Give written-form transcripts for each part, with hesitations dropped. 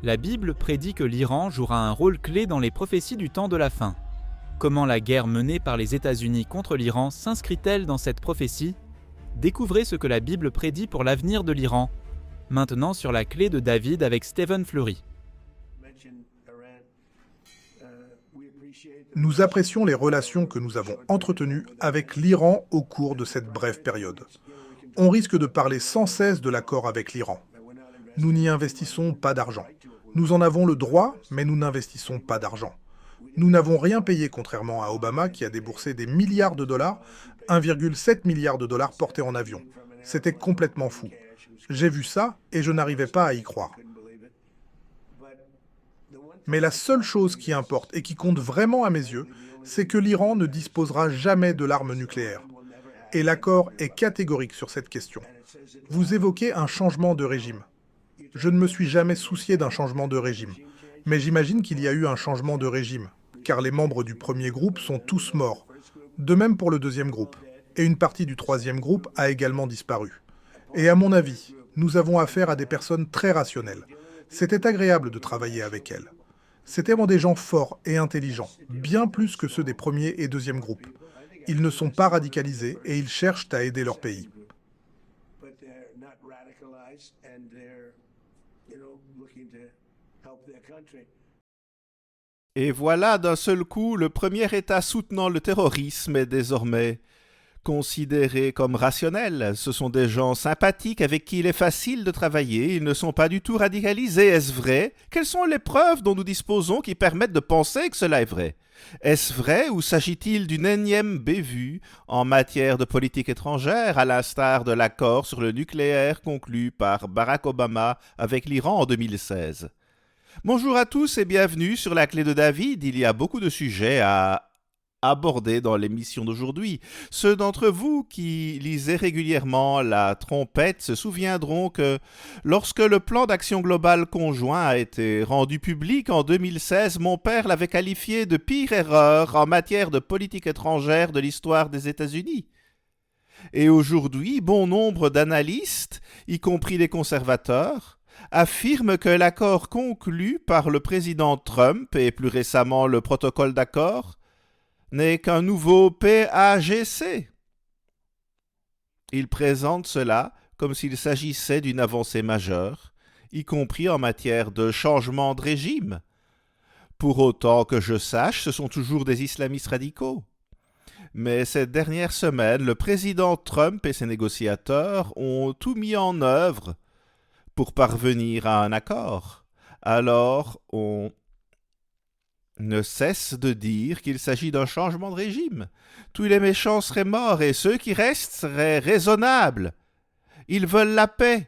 La Bible prédit que l'Iran jouera un rôle clé dans les prophéties du temps de la fin. Comment la guerre menée par les États-Unis contre l'Iran s'inscrit-elle dans cette prophétie ? Découvrez ce que la Bible prédit pour l'avenir de l'Iran. Maintenant sur la clé de David avec Stephen Fleury. Nous apprécions les relations que nous avons entretenues avec l'Iran au cours de cette brève période. On risque de parler sans cesse de l'accord avec l'Iran. Nous n'y investissons pas d'argent. Nous en avons le droit, mais nous n'investissons pas d'argent. Nous n'avons rien payé, contrairement à Obama qui a déboursé des milliards de dollars, 1,7 milliard de dollars portés en avion. C'était complètement fou. J'ai vu ça et je n'arrivais pas à y croire. Mais la seule chose qui importe et qui compte vraiment à mes yeux, c'est que l'Iran ne disposera jamais de l'arme nucléaire. Et l'accord est catégorique sur cette question. Vous évoquez un changement de régime. Je ne me suis jamais soucié d'un changement de régime. Mais j'imagine qu'il y a eu un changement de régime, car les membres du premier groupe sont tous morts. De même pour le deuxième groupe. Et une partie du troisième groupe a également disparu. Et à mon avis, nous avons affaire à des personnes très rationnelles. C'était agréable de travailler avec elles. C'était vraiment des gens forts et intelligents, bien plus que ceux des premiers et deuxième groupes. Ils ne sont pas radicalisés et ils cherchent à aider leur pays. Et voilà, d'un seul coup, le premier État soutenant le terrorisme est désormais considérés comme rationnels. Ce sont des gens sympathiques avec qui il est facile de travailler. Ils ne sont pas du tout radicalisés. Est-ce vrai ? Quelles sont les preuves dont nous disposons qui permettent de penser que cela est vrai ? Est-ce vrai ou s'agit-il d'une énième bévue en matière de politique étrangère, à l'instar de l'accord sur le nucléaire conclu par Barack Obama avec l'Iran en 2016 ? Bonjour à tous et bienvenue sur la clé de David. Il y a beaucoup de sujets à aborder dans l'émission d'aujourd'hui. Ceux d'entre vous qui lisaient régulièrement la trompette se souviendront que lorsque le plan d'action globale conjoint a été rendu public en 2016, mon père l'avait qualifié de pire erreur en matière de politique étrangère de l'histoire des États-Unis. Et aujourd'hui, bon nombre d'analystes, y compris les conservateurs, affirment que l'accord conclu par le président Trump et plus récemment le protocole d'accord n'est qu'un nouveau PAGC. Il présente cela comme s'il s'agissait d'une avancée majeure, y compris en matière de changement de régime. Pour autant que je sache, ce sont toujours des islamistes radicaux. Mais cette dernière semaine, le président Trump et ses négociateurs ont tout mis en œuvre pour parvenir à un accord. Alors, on ne cesse de dire qu'il s'agit d'un changement de régime. Tous les méchants seraient morts et ceux qui restent seraient raisonnables. Ils veulent la paix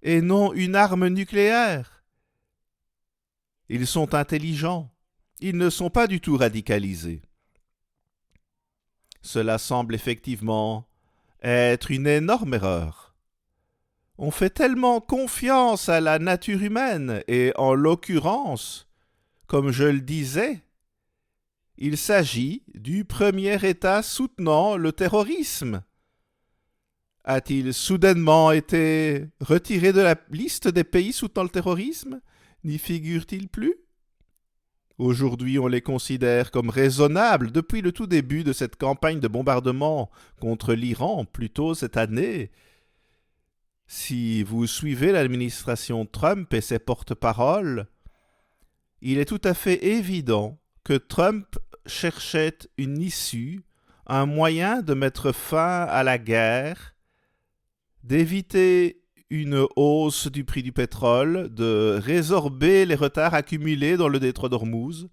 et non une arme nucléaire. Ils sont intelligents. Ils ne sont pas du tout radicalisés. Cela semble effectivement être une énorme erreur. On fait tellement confiance à la nature humaine et en l'occurrence, comme je le disais, il s'agit du premier État soutenant le terrorisme. A-t-il soudainement été retiré de la liste des pays soutenant le terrorisme ? N'y figure-t-il plus ? Aujourd'hui, on les considère comme raisonnables depuis le tout début de cette campagne de bombardement contre l'Iran, plus tôt cette année. Si vous suivez l'administration Trump et ses porte-paroles, il est tout à fait évident que Trump cherchait une issue, un moyen de mettre fin à la guerre, d'éviter une hausse du prix du pétrole, de résorber les retards accumulés dans le détroit d'Ormuz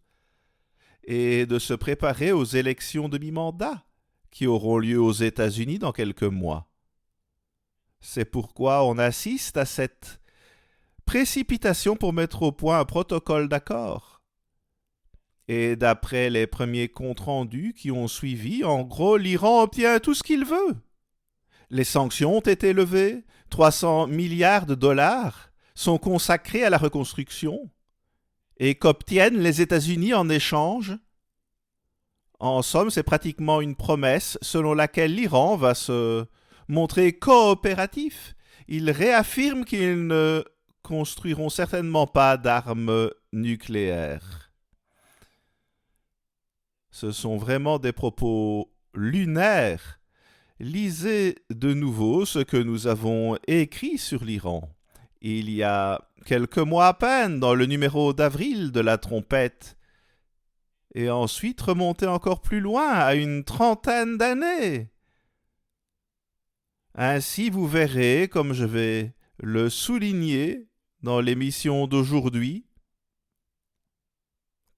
et de se préparer aux élections de mi-mandat qui auront lieu aux États-Unis dans quelques mois. C'est pourquoi on assiste à cette précipitation pour mettre au point un protocole d'accord. Et d'après les premiers comptes rendus qui ont suivi, en gros, l'Iran obtient tout ce qu'il veut. Les sanctions ont été levées, 300 milliards de dollars sont consacrés à la reconstruction. Et qu'obtiennent les États-Unis en échange ? En somme, c'est pratiquement une promesse selon laquelle l'Iran va se montrer coopératif. Il réaffirme qu'il ne construiront certainement pas d'armes nucléaires. Ce sont vraiment des propos lunaires. Lisez de nouveau ce que nous avons écrit sur l'Iran. Il y a quelques mois à peine, dans le numéro d'avril de la Trompette. Et ensuite remontez encore plus loin, à une trentaine d'années. Ainsi, vous verrez, comme je vais le souligner dans l'émission d'aujourd'hui,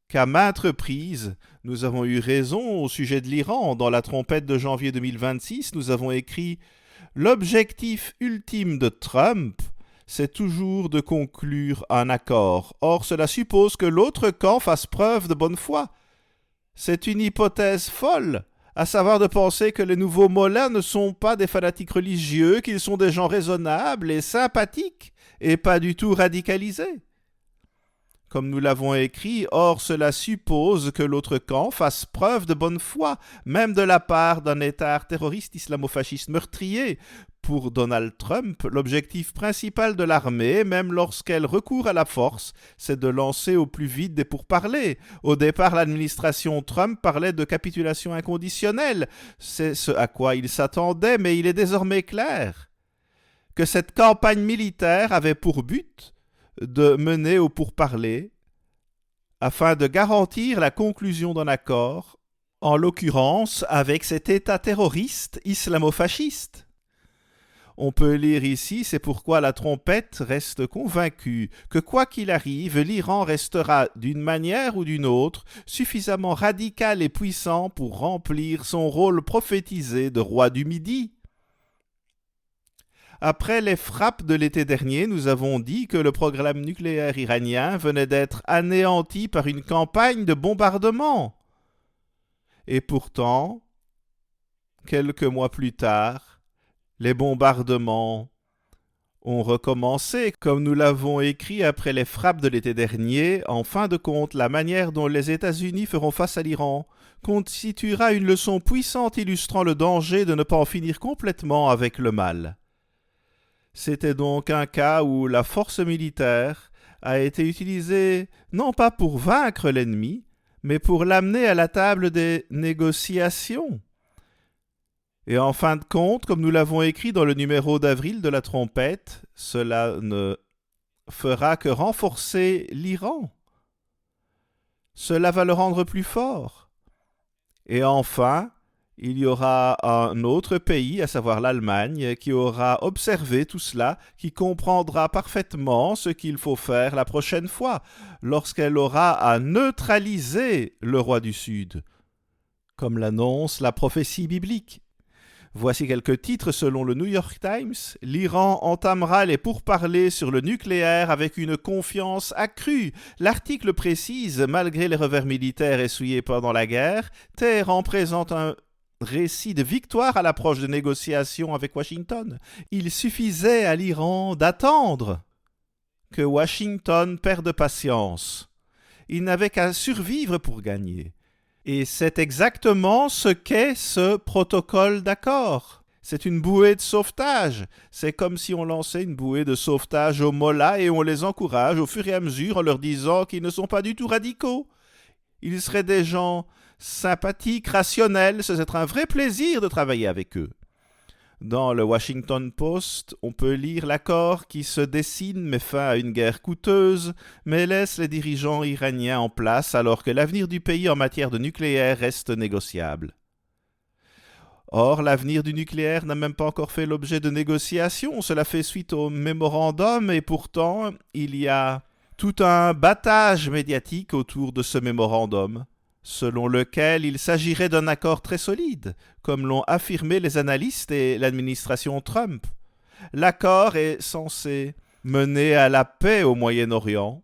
qu'à maintes reprises, nous avons eu raison au sujet de l'Iran. Dans la Trompette de janvier 2026, nous avons écrit « L'objectif ultime de Trump, c'est toujours de conclure un accord. Or, cela suppose que l'autre camp fasse preuve de bonne foi. C'est une hypothèse folle, à savoir de penser que les nouveaux mollahs ne sont pas des fanatiques religieux, qu'ils sont des gens raisonnables et sympathiques, et pas du tout radicalisés. Comme nous l'avons écrit, or cela suppose que l'autre camp fasse preuve de bonne foi, même de la part d'un État terroriste islamo-fasciste meurtrier. Pour Donald Trump, l'objectif principal de l'armée, même lorsqu'elle recourt à la force, c'est de lancer au plus vite des pourparlers. Au départ, l'administration Trump parlait de capitulation inconditionnelle. C'est ce à quoi il s'attendait, mais il est désormais clair que cette campagne militaire avait pour but de mener au pourparlers afin de garantir la conclusion d'un accord, en l'occurrence avec cet État terroriste islamo-fasciste. On peut lire ici, c'est pourquoi la Trompette reste convaincue que quoi qu'il arrive, l'Iran restera d'une manière ou d'une autre suffisamment radical et puissant pour remplir son rôle prophétisé de roi du Midi. Après les frappes de l'été dernier, nous avons dit que le programme nucléaire iranien venait d'être anéanti par une campagne de bombardement. Et pourtant, quelques mois plus tard, les bombardements ont recommencé, comme nous l'avons écrit après les frappes de l'été dernier. En fin de compte, la manière dont les États-Unis feront face à l'Iran constituera une leçon puissante illustrant le danger de ne pas en finir complètement avec le mal. C'était donc un cas où la force militaire a été utilisée non pas pour vaincre l'ennemi, mais pour l'amener à la table des négociations. Et en fin de compte, comme nous l'avons écrit dans le numéro d'avril de la Trompette, cela ne fera que renforcer l'Iran. Cela va le rendre plus fort. Et enfin, il y aura un autre pays, à savoir l'Allemagne, qui aura observé tout cela, qui comprendra parfaitement ce qu'il faut faire la prochaine fois, lorsqu'elle aura à neutraliser le roi du Sud, comme l'annonce la prophétie biblique. Voici quelques titres selon le New York Times. L'Iran entamera les pourparlers sur le nucléaire avec une confiance accrue. L'article précise, malgré les revers militaires essuyés pendant la guerre, Téhéran présente un récit de victoire à l'approche de négociations avec Washington. Il suffisait à l'Iran d'attendre que Washington perde patience. Il n'avait qu'à survivre pour gagner. Et c'est exactement ce qu'est ce protocole d'accord. C'est une bouée de sauvetage. C'est comme si on lançait une bouée de sauvetage aux mollahs et on les encourage au fur et à mesure en leur disant qu'ils ne sont pas du tout radicaux. Ils seraient des gens sympathiques, rationnels, ce serait un vrai plaisir de travailler avec eux. Dans le Washington Post, on peut lire l'accord qui se dessine met fin à une guerre coûteuse, mais laisse les dirigeants iraniens en place alors que l'avenir du pays en matière de nucléaire reste négociable. Or, l'avenir du nucléaire n'a même pas encore fait l'objet de négociations, cela fait suite au mémorandum et pourtant, il y a tout un battage médiatique autour de ce mémorandum, selon lequel il s'agirait d'un accord très solide, comme l'ont affirmé les analystes et l'administration Trump. L'accord est censé mener à la paix au Moyen-Orient.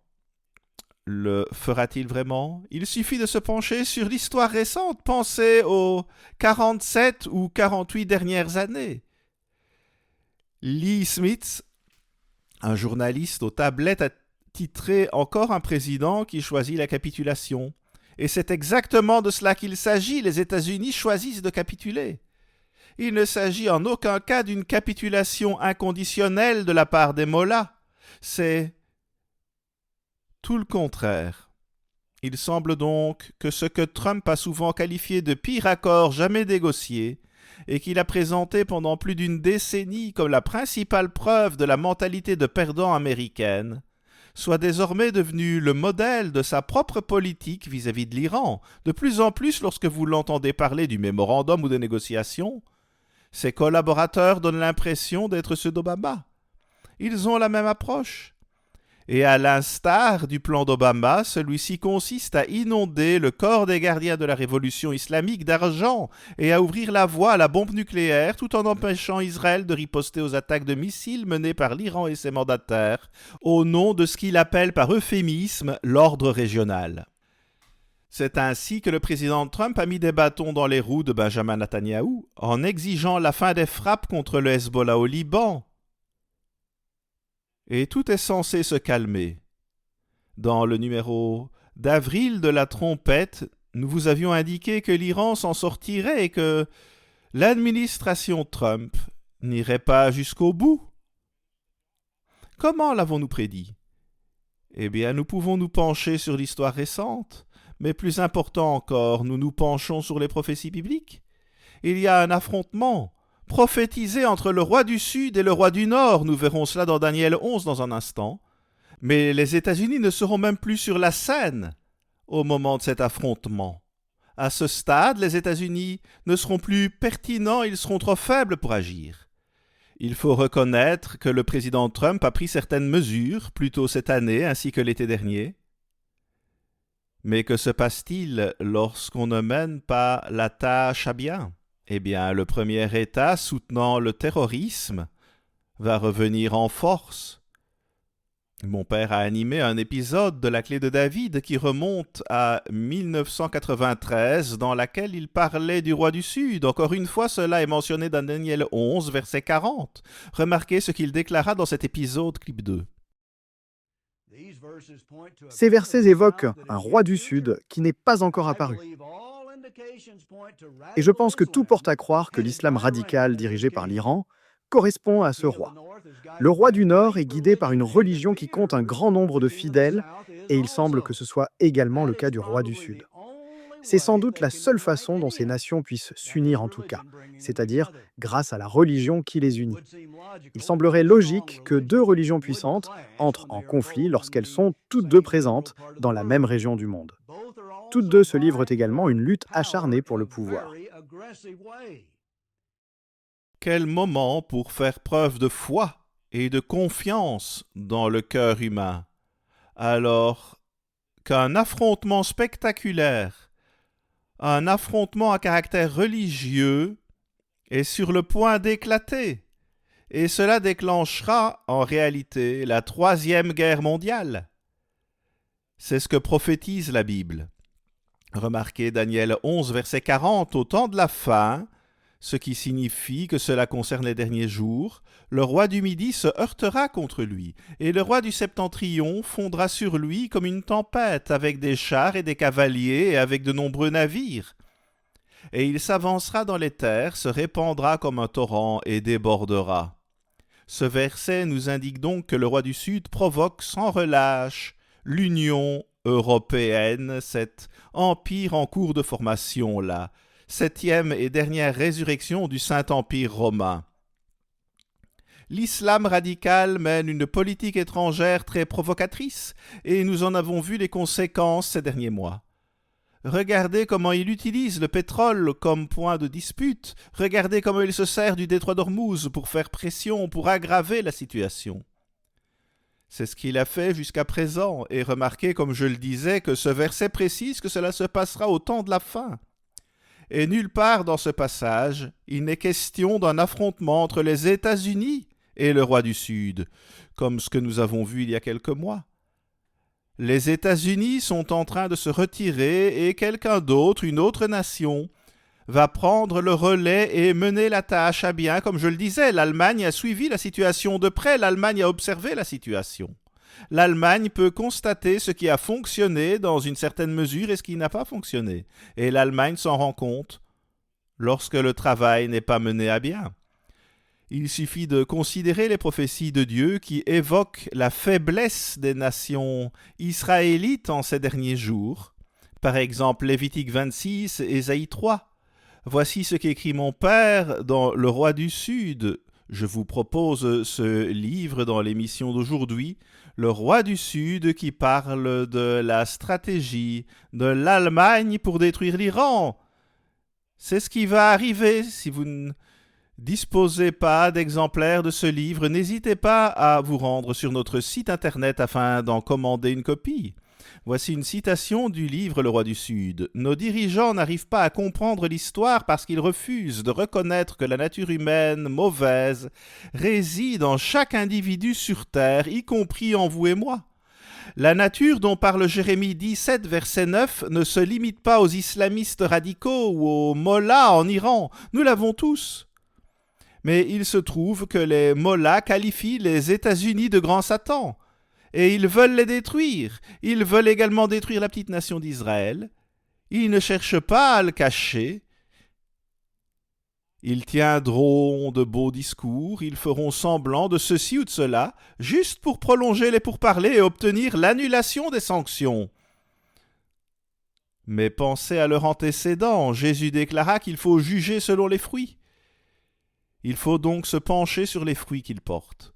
Le fera-t-il vraiment? Il suffit de se pencher sur l'histoire récente, pensez aux 47 ou 48 dernières années. Lee Smith, un journaliste aux tablettes, a titré « Encore un président qui choisit la capitulation ». Et c'est exactement de cela qu'il s'agit. Les États-Unis choisissent de capituler. Il ne s'agit en aucun cas d'une capitulation inconditionnelle de la part des mollahs. C'est tout le contraire. Il semble donc que ce que Trump a souvent qualifié de pire accord jamais négocié, et qu'il a présenté pendant plus d'une décennie comme la principale preuve de la mentalité de perdant américaine, soit désormais devenu le modèle de sa propre politique vis-à-vis de l'Iran. De plus en plus, lorsque vous l'entendez parler du mémorandum ou de négociations, ses collaborateurs donnent l'impression d'être ceux d'Obama. Ils ont la même approche. Et à l'instar du plan d'Obama, celui-ci consiste à inonder le corps des gardiens de la révolution islamique d'argent et à ouvrir la voie à la bombe nucléaire tout en empêchant Israël de riposter aux attaques de missiles menées par l'Iran et ses mandataires au nom de ce qu'il appelle par euphémisme l'ordre régional. C'est ainsi que le président Trump a mis des bâtons dans les roues de Benjamin Netanyahou en exigeant la fin des frappes contre le Hezbollah au Liban. Et tout est censé se calmer. Dans le numéro d'avril de la Trompette, nous vous avions indiqué que l'Iran s'en sortirait et que l'administration Trump n'irait pas jusqu'au bout. Comment l'avons-nous prédit ? Eh bien, nous pouvons nous pencher sur l'histoire récente, mais plus important encore, nous nous penchons sur les prophéties bibliques. Il y a un affrontement prophétisé entre le roi du Sud et le roi du Nord. Nous verrons cela dans Daniel 11 dans un instant. Mais les États-Unis ne seront même plus sur la scène au moment de cet affrontement. À ce stade, les États-Unis ne seront plus pertinents, ils seront trop faibles pour agir. Il faut reconnaître que le président Trump a pris certaines mesures, plus tôt cette année ainsi que l'été dernier. Mais que se passe-t-il lorsqu'on ne mène pas la tâche à bien ? Eh bien, le premier État soutenant le terrorisme va revenir en force. Mon père a animé un épisode de La Clé de David qui remonte à 1993, dans laquelle il parlait du roi du Sud. Encore une fois, cela est mentionné dans Daniel 11, verset 40. Remarquez ce qu'il déclara dans cet épisode, clip 2. Ces versets évoquent un roi du Sud qui n'est pas encore apparu. Et je pense que tout porte à croire que l'islam radical dirigé par l'Iran correspond à ce roi. Le roi du Nord est guidé par une religion qui compte un grand nombre de fidèles, et il semble que ce soit également le cas du roi du Sud. C'est sans doute la seule façon dont ces nations puissent s'unir en tout cas, c'est-à-dire grâce à la religion qui les unit. Il semblerait logique que deux religions puissantes entrent en conflit lorsqu'elles sont toutes deux présentes dans la même région du monde. Toutes deux se livrent également une lutte acharnée pour le pouvoir. Quel moment pour faire preuve de foi et de confiance dans le cœur humain, alors qu'un affrontement spectaculaire, un affrontement à caractère religieux est sur le point d'éclater, et cela déclenchera en réalité la Troisième Guerre mondiale. C'est ce que prophétise la Bible. Remarquez Daniel 11, verset 40, au temps de la fin, ce qui signifie que cela concerne les derniers jours, le roi du Midi se heurtera contre lui, et le roi du Septentrion fondra sur lui comme une tempête, avec des chars et des cavaliers, et avec de nombreux navires. Et il s'avancera dans les terres, se répandra comme un torrent, et débordera. Ce verset nous indique donc que le roi du Sud provoque sans relâche l'Union européenne, cet empire en cours de formation là, septième et dernière résurrection du Saint-Empire romain. L'islam radical mène une politique étrangère très provocatrice, et nous en avons vu les conséquences ces derniers mois. Regardez comment il utilise le pétrole comme point de dispute, regardez comment il se sert du détroit d'Ormuz pour faire pression, pour aggraver la situation. C'est ce qu'il a fait jusqu'à présent, et remarquez, comme je le disais, que ce verset précise que cela se passera au temps de la fin. Et nulle part dans ce passage, il n'est question d'un affrontement entre les États-Unis et le roi du Sud, comme ce que nous avons vu il y a quelques mois. Les États-Unis sont en train de se retirer et quelqu'un d'autre, une autre nation, va prendre le relais et mener la tâche à bien. Comme je le disais, l'Allemagne a suivi la situation de près, l'Allemagne a observé la situation. L'Allemagne peut constater ce qui a fonctionné dans une certaine mesure et ce qui n'a pas fonctionné. Et l'Allemagne s'en rend compte lorsque le travail n'est pas mené à bien. Il suffit de considérer les prophéties de Dieu qui évoquent la faiblesse des nations israélites en ces derniers jours. Par exemple, Lévitique 26 et Ésaïe 3. Voici ce qu'écrit mon Père dans Le Roi du Sud. Je vous propose ce livre dans l'émission d'aujourd'hui, Le Roi du Sud, qui parle de la stratégie de l'Allemagne pour détruire l'Iran. C'est ce qui va arriver si vous ne disposez pas d'exemplaires de ce livre. N'hésitez pas à vous rendre sur notre site internet afin d'en commander une copie. Voici une citation du livre Le Roi du Sud. Nos dirigeants n'arrivent pas à comprendre l'histoire parce qu'ils refusent de reconnaître que la nature humaine mauvaise réside en chaque individu sur terre, y compris en vous et moi. La nature dont parle Jérémie 17, verset 9, ne se limite pas aux islamistes radicaux ou aux mollahs en Iran. Nous l'avons tous. Mais il se trouve que les mollahs qualifient les États-Unis de grands satans. Et ils veulent les détruire. Ils veulent également détruire la petite nation d'Israël. Ils ne cherchent pas à le cacher. Ils tiendront de beaux discours, ils feront semblant de ceci ou de cela, juste pour prolonger les pourparlers et obtenir l'annulation des sanctions. Mais pensez à leur antécédent. Jésus déclara qu'il faut juger selon les fruits. Il faut donc se pencher sur les fruits qu'ils portent.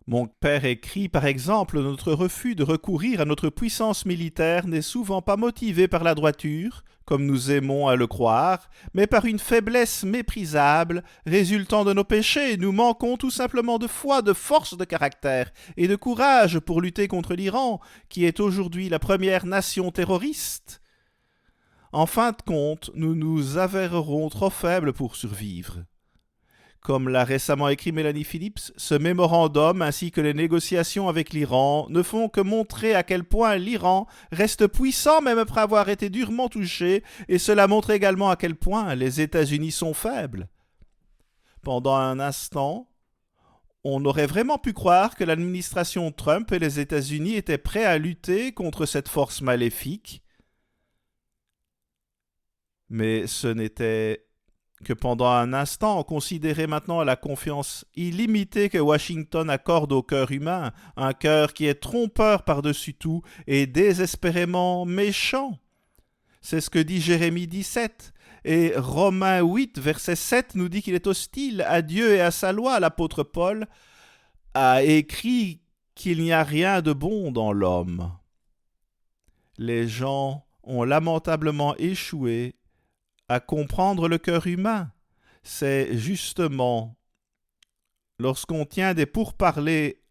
Mon père écrit, par exemple, notre refus de recourir à notre puissance militaire n'est souvent pas motivé par la droiture, comme nous aimons à le croire, mais par une faiblesse méprisable résultant de nos péchés. Nous manquons tout simplement de foi, de force de caractère et de courage pour lutter contre l'Iran, qui est aujourd'hui la première nation terroriste. En fin de compte, nous nous avérerons trop faibles pour survivre. Comme l'a récemment écrit Mélanie Phillips, ce mémorandum ainsi que les négociations avec l'Iran ne font que montrer à quel point l'Iran reste puissant même après avoir été durement touché, et cela montre également à quel point les États-Unis sont faibles. Pendant un instant, on aurait vraiment pu croire que l'administration Trump et les États-Unis étaient prêts à lutter contre cette force maléfique, mais ce n'était que pendant un instant, on considérait maintenant la confiance illimitée que Washington accorde au cœur humain, un cœur qui est trompeur par-dessus tout et désespérément méchant. C'est ce que dit Jérémie 17, et Romains 8, verset 7 nous dit qu'il est hostile à Dieu et à sa loi. L'apôtre Paul a écrit qu'il n'y a rien de bon dans l'homme. Les gens ont lamentablement échoué à comprendre le cœur humain. C'est justement lorsqu'on tient des pourparlers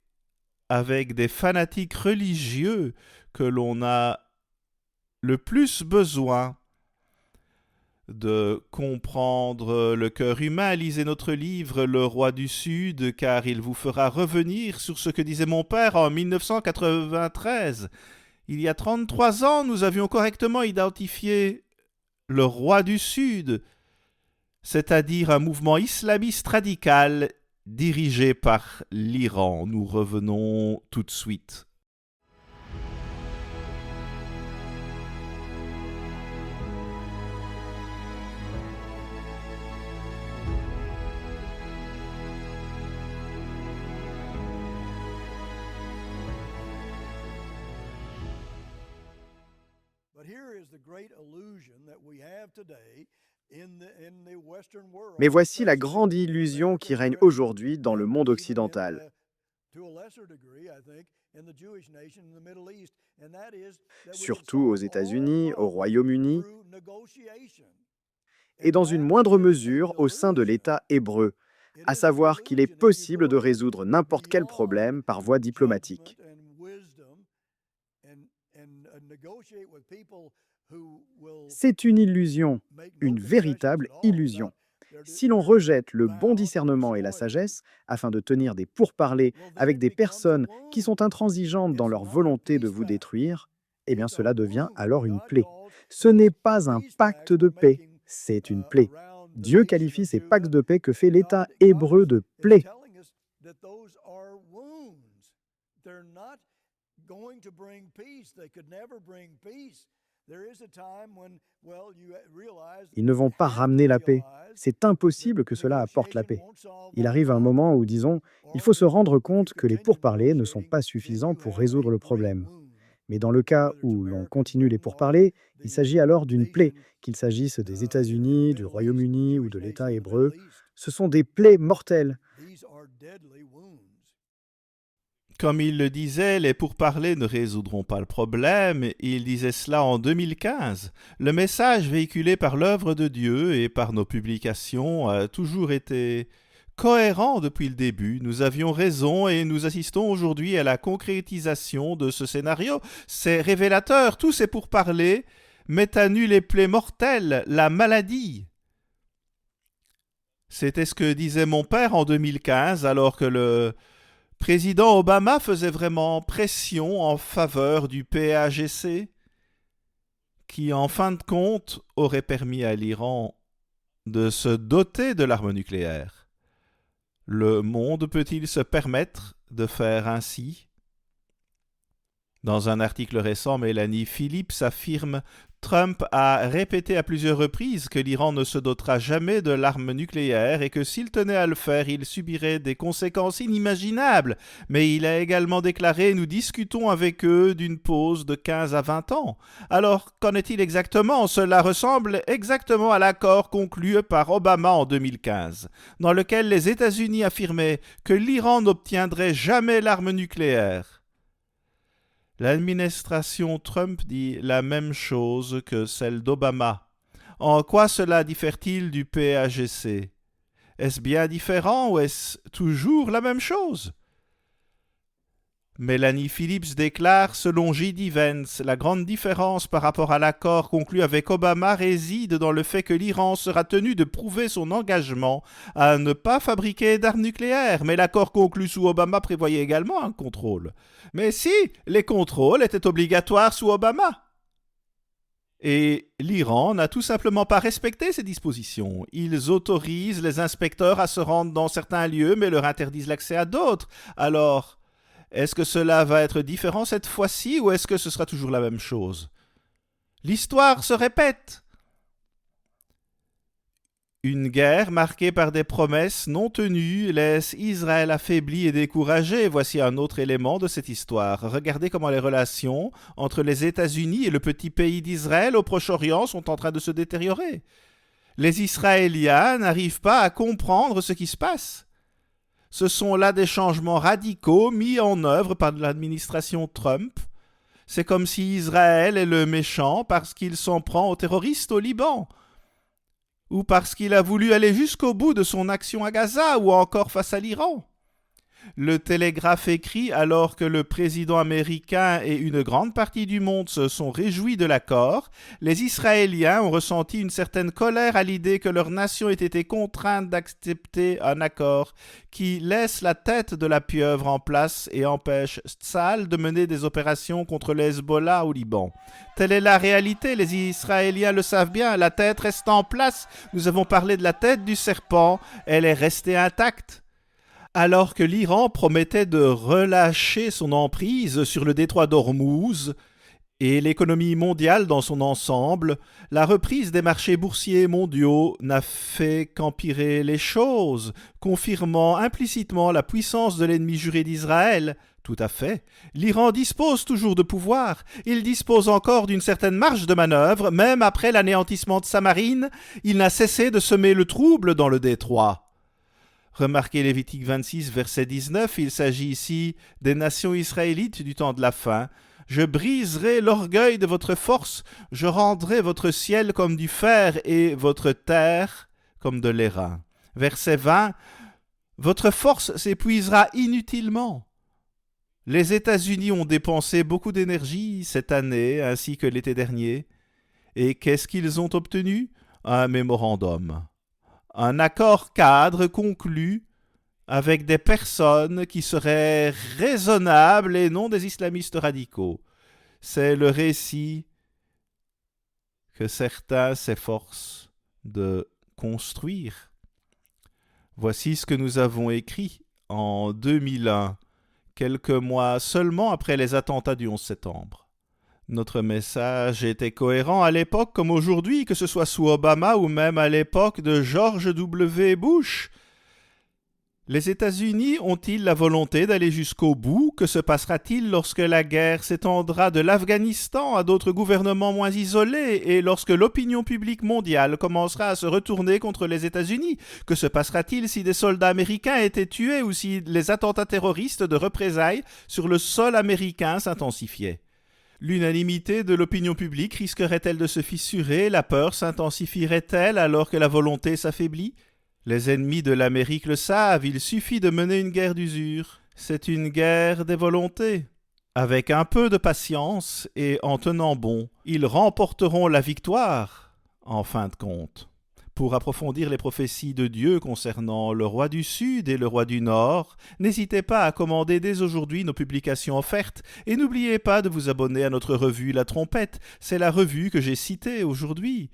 avec des fanatiques religieux que l'on a le plus besoin de comprendre le cœur humain. Lisez notre livre Le Roi du Sud, car il vous fera revenir sur ce que disait mon père en 1993. Il y a 33 ans, nous avions correctement identifié le Roi du Sud, c'est-à-dire un mouvement islamiste radical dirigé par l'Iran. Nous revenons tout de suite. Mais voici la grande illusion qui règne aujourd'hui dans le monde occidental. Surtout aux États-Unis, au Royaume-Uni, et dans une moindre mesure au sein de l'État hébreu, à savoir qu'il est possible de résoudre n'importe quel problème par voie diplomatique. C'est une illusion, une véritable illusion. Si l'on rejette le bon discernement et la sagesse afin de tenir des pourparlers avec des personnes qui sont intransigeantes dans leur volonté de vous détruire, eh bien cela devient alors une plaie. Ce n'est pas un pacte de paix, c'est une plaie. Dieu qualifie ces pactes de paix que fait l'État hébreu de plaies. Ils ne vont pas ramener la paix. C'est impossible que cela apporte la paix. Il arrive un moment où, disons, il faut se rendre compte que les pourparlers ne sont pas suffisants pour résoudre le problème. Mais dans le cas où l'on continue les pourparlers, il s'agit alors d'une plaie, qu'il s'agisse des États-Unis, du Royaume-Uni ou de l'État hébreu. Ce sont des plaies mortelles. Comme il le disait, les pourparlers ne résoudront pas le problème. Il disait cela en 2015. Le message véhiculé par l'œuvre de Dieu et par nos publications a toujours été cohérent depuis le début. Nous avions raison et nous assistons aujourd'hui à la concrétisation de ce scénario. C'est révélateur. Tous ces pourparlers mettent à nu les plaies mortelles, la maladie. C'était ce que disait mon père en 2015, alors que le président Obama faisait vraiment pression en faveur du PAGC, qui en fin de compte aurait permis à l'Iran de se doter de l'arme nucléaire. Le monde peut-il se permettre de faire ainsi ? Dans un article récent, Mélanie Phillips affirme « Trump a répété à plusieurs reprises que l'Iran ne se dotera jamais de l'arme nucléaire et que s'il tenait à le faire, il subirait des conséquences inimaginables. Mais il a également déclaré « Nous discutons avec eux d'une pause de 15 à 20 ans. » Alors, qu'en est-il exactement ? Cela ressemble exactement à l'accord conclu par Obama en 2015, dans lequel les États-Unis affirmaient que l'Iran n'obtiendrait jamais l'arme nucléaire. L'administration Trump dit la même chose que celle d'Obama. En quoi cela diffère-t-il du PAGC ? Est-ce bien différent ou est-ce toujours la même chose ? Mélanie Phillips déclare, selon J.D. Vance, la grande différence par rapport à l'accord conclu avec Obama réside dans le fait que l'Iran sera tenu de prouver son engagement à ne pas fabriquer d'armes nucléaires, mais l'accord conclu sous Obama prévoyait également un contrôle. Mais si, les contrôles étaient obligatoires sous Obama. Et l'Iran n'a tout simplement pas respecté ces dispositions. Ils autorisent les inspecteurs à se rendre dans certains lieux, mais leur interdisent l'accès à d'autres. Alors, est-ce que cela va être différent cette fois-ci ou est-ce que ce sera toujours la même chose ? L'histoire se répète. Une guerre marquée par des promesses non tenues laisse Israël affaibli et découragé. Voici un autre élément de cette histoire. Regardez comment les relations entre les États-Unis et le petit pays d'Israël au Proche-Orient sont en train de se détériorer. Les Israéliens n'arrivent pas à comprendre ce qui se passe. Ce sont là des changements radicaux mis en œuvre par l'administration Trump. C'est comme si Israël est le méchant parce qu'il s'en prend aux terroristes au Liban, ou parce qu'il a voulu aller jusqu'au bout de son action à Gaza, ou encore face à l'Iran. Le Télégraphe écrit alors que le président américain et une grande partie du monde se sont réjouis de l'accord, les Israéliens ont ressenti une certaine colère à l'idée que leur nation ait été contrainte d'accepter un accord qui laisse la tête de la pieuvre en place et empêche Tzal de mener des opérations contre les Hezbollah au Liban. Telle est la réalité, les Israéliens le savent bien, la tête reste en place. Nous avons parlé de la tête du serpent, elle est restée intacte. Alors que l'Iran promettait de relâcher son emprise sur le détroit d'Ormuz et l'économie mondiale dans son ensemble, la reprise des marchés boursiers mondiaux n'a fait qu'empirer les choses, confirmant implicitement la puissance de l'ennemi juré d'Israël. Tout à fait. L'Iran dispose toujours de pouvoir. Il dispose encore d'une certaine marge de manœuvre. Même après l'anéantissement de Samarine, il n'a cessé de semer le trouble dans le détroit. Remarquez Lévitique 26, verset 19, il s'agit ici des nations israélites du temps de la fin. « Je briserai l'orgueil de votre force, je rendrai votre ciel comme du fer et votre terre comme de l'airain. » Verset 20, « Votre force s'épuisera inutilement. » Les États-Unis ont dépensé beaucoup d'énergie cette année ainsi que l'été dernier. Et qu'est-ce qu'ils ont obtenu ? Un mémorandum. Un accord cadre conclu avec des personnes qui seraient raisonnables et non des islamistes radicaux. C'est le récit que certains s'efforcent de construire. Voici ce que nous avons écrit en 2001, quelques mois seulement après les attentats du 11 septembre. Notre message était cohérent à l'époque comme aujourd'hui, que ce soit sous Obama ou même à l'époque de George W. Bush. Les États-Unis ont-ils la volonté d'aller jusqu'au bout? Que se passera-t-il lorsque la guerre s'étendra de l'Afghanistan à d'autres gouvernements moins isolés et lorsque l'opinion publique mondiale commencera à se retourner contre les États-Unis? Que se passera-t-il si des soldats américains étaient tués ou si les attentats terroristes de représailles sur le sol américain s'intensifiaient? L'unanimité de l'opinion publique risquerait-elle de se fissurer? La peur s'intensifierait-elle alors que la volonté s'affaiblit? Les ennemis de l'Amérique le savent, il suffit de mener une guerre d'usure. C'est une guerre des volontés. Avec un peu de patience et en tenant bon, ils remporteront la victoire, en fin de compte. Pour approfondir les prophéties de Dieu concernant le roi du Sud et le roi du Nord, n'hésitez pas à commander dès aujourd'hui nos publications offertes et n'oubliez pas de vous abonner à notre revue La Trompette. C'est la revue que j'ai citée aujourd'hui.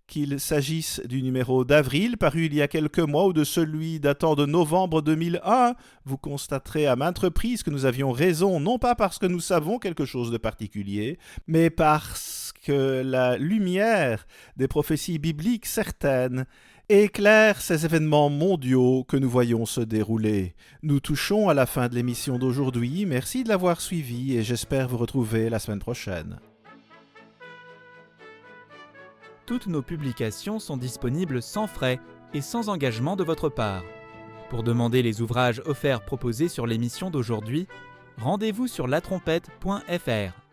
Qu'il s'agisse du numéro d'avril paru il y a quelques mois ou de celui datant de novembre 2001, vous constaterez à maintes reprises que nous avions raison, non pas parce que nous savons quelque chose de particulier, mais parce que la lumière des prophéties bibliques certaines éclaire ces événements mondiaux que nous voyons se dérouler. Nous touchons à la fin de l'émission d'aujourd'hui. Merci de l'avoir suivi et j'espère vous retrouver la semaine prochaine. Toutes nos publications sont disponibles sans frais et sans engagement de votre part. Pour demander les ouvrages offerts proposés sur l'émission d'aujourd'hui, rendez-vous sur latrompette.fr.